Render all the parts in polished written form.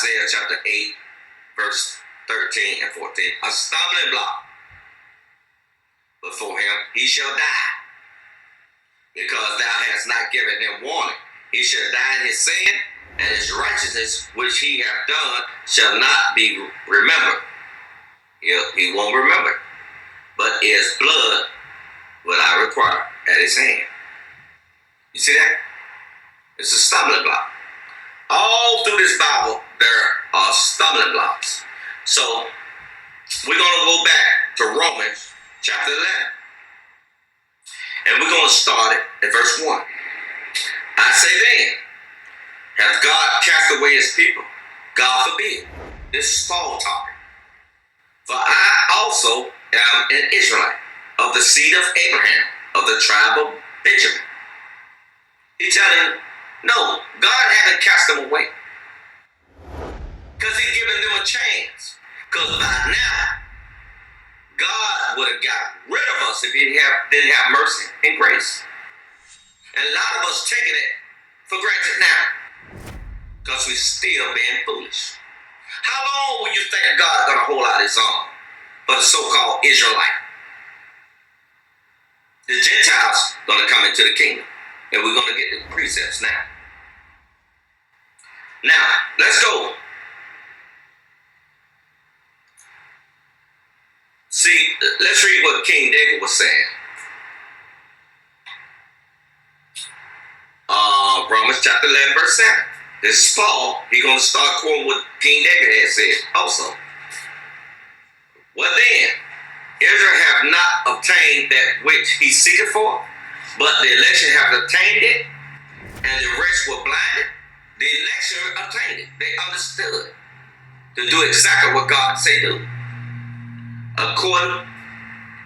Isaiah chapter 8, verse 13 and 14. A stumbling block before him, he shall die, because thou hast not given him warning. He shall die in his sin, and his righteousness which he hath done shall not be remembered. He won't remember. But his blood will I require at his hand. You see that? It's a stumbling block. All through this Bible, there are stumbling blocks. So we're going to go back to Romans chapter 11. And we're going to start it at verse 1. I say then, hath God cast away his people? God forbid. This is Paul talking. For I also am an Israelite, of the seed of Abraham, of the tribe of Benjamin. He's telling him, no, God haven't cast them away, because he's given them a chance. Because by now, God would have got rid of us if he didn't have mercy and grace. And a lot of us taking it for granted now, because we're still being foolish. How long will you think God's going to hold out his arm for the so-called Israelite? The Gentiles going to come into the kingdom, and we're going to get the precepts now. Now, let's go. See, let's read what King David was saying. Romans chapter 11, verse 7. This is Paul. He's going to start quoting what King David had said also. What then? Israel have not obtained that which he seeketh for, but the election have obtained it, and the rest were blinded. The election obtained it. They understood to do exactly what God said do. According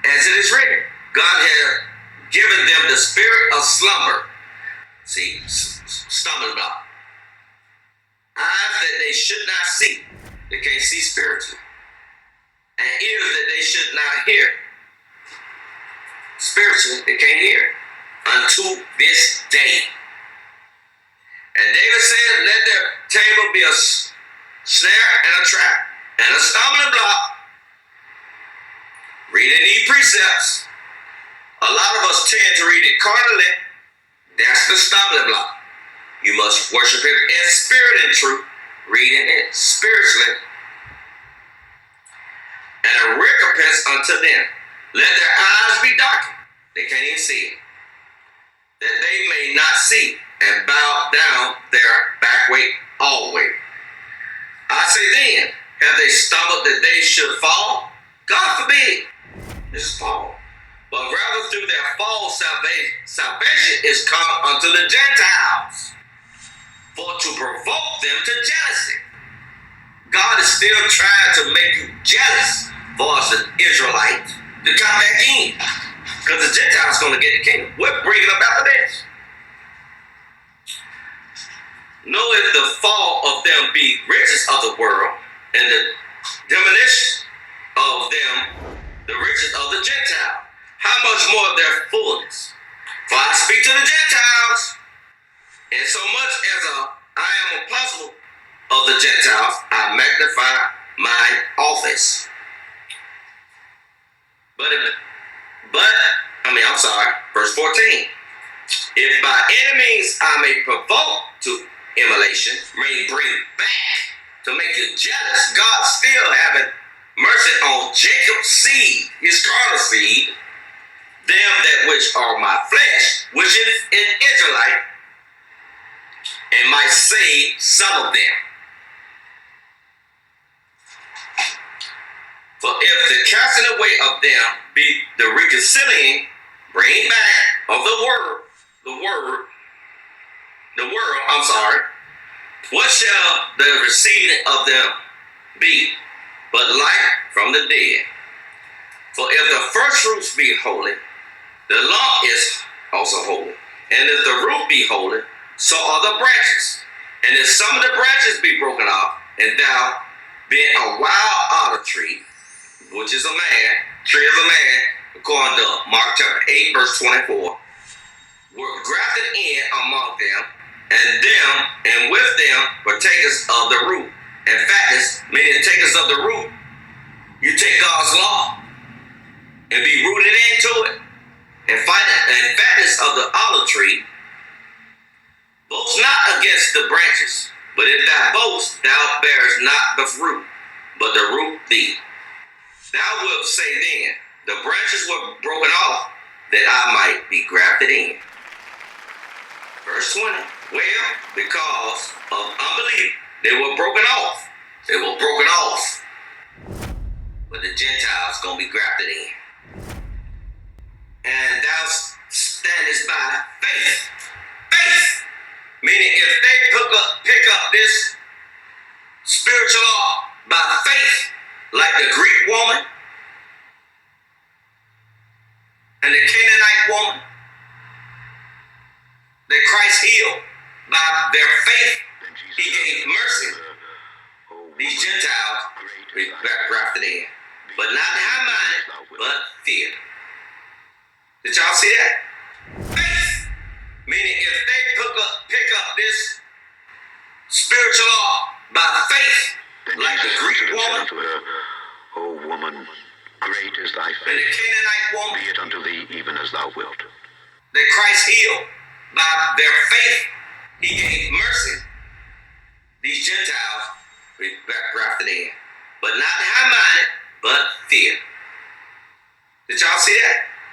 as it is written, God had given them the spirit of slumber. See, stumbling block. Eyes that they should not see. They can't see spiritually. And ears that they should not hear. Spiritually, they can't hear. Unto this day. And David said, let their table be a snare and a trap and a stumbling block. Reading these precepts. A lot of us tend to read it carnally. That's the stumbling block. You must worship him in spirit and truth. Reading it spiritually. And a recompense unto them. Let their eyes be darkened. They can't even see it. That they may not see and bow down their back way always. I say then, have they stumbled that they should fall? God forbid. This is Paul. But rather through their fall, salvation is come unto the Gentiles, for to provoke them to jealousy. God is still trying to make you jealous for us, the Israelites, to come back in. Because the Gentiles going to get the kingdom. We're bringing up after this. Know if the fall of them be riches of the world, and the diminution of them the riches of the Gentile, how much more of their fullness? For I speak to the Gentiles, and so much as I am apostle of the Gentiles, I magnify my office. Verse 14. If by any means I may provoke to immolation, may bring back to make you jealous, God still having mercy on Jacob's seed, his carnal seed, them that which are my flesh, which is an Israelite, and might save some of them. For if the casting away of them be the reconciling, bringing back of the world, what shall the receiving of them be but life from the dead? For if the first fruits be holy, the law is also holy. And if the root be holy, so are the branches. And if some of the branches be broken off, and thou being a wild olive tree, which is a man, tree of a man, according to Mark chapter 8, verse 24, were grafted in among them, and with them partakers of the root and fatness, meaning takers of the root. You take God's law and be rooted into it, and fatness of the olive tree. Boast not against the branches, but if thou boast, thou bearest not the fruit, but the root thee. Thou wilt say then, the branches were broken off, that I might be grafted in. Verse 20. Well, because of unbelief, they were broken off. They were broken off. But the Gentiles gonna be grafted in. And thou standest by faith. Faith. Meaning if they pick up this spiritual law by faith, like the Greek woman and the Canaanite woman that Christ healed by their faith, he gave mercy. These Gentiles be grafted in. But not high-minded, but fear. Did y'all see that? Faith. Meaning if they pick up this spiritual law by faith, like the Greek woman, to her, O woman, great is thy and faith, the Canaanite woman, be it unto thee even as thou wilt. that Christ healed by their faith, he gave mercy. These Gentiles be grafted in. But not high-minded, but fear. Did y'all see that?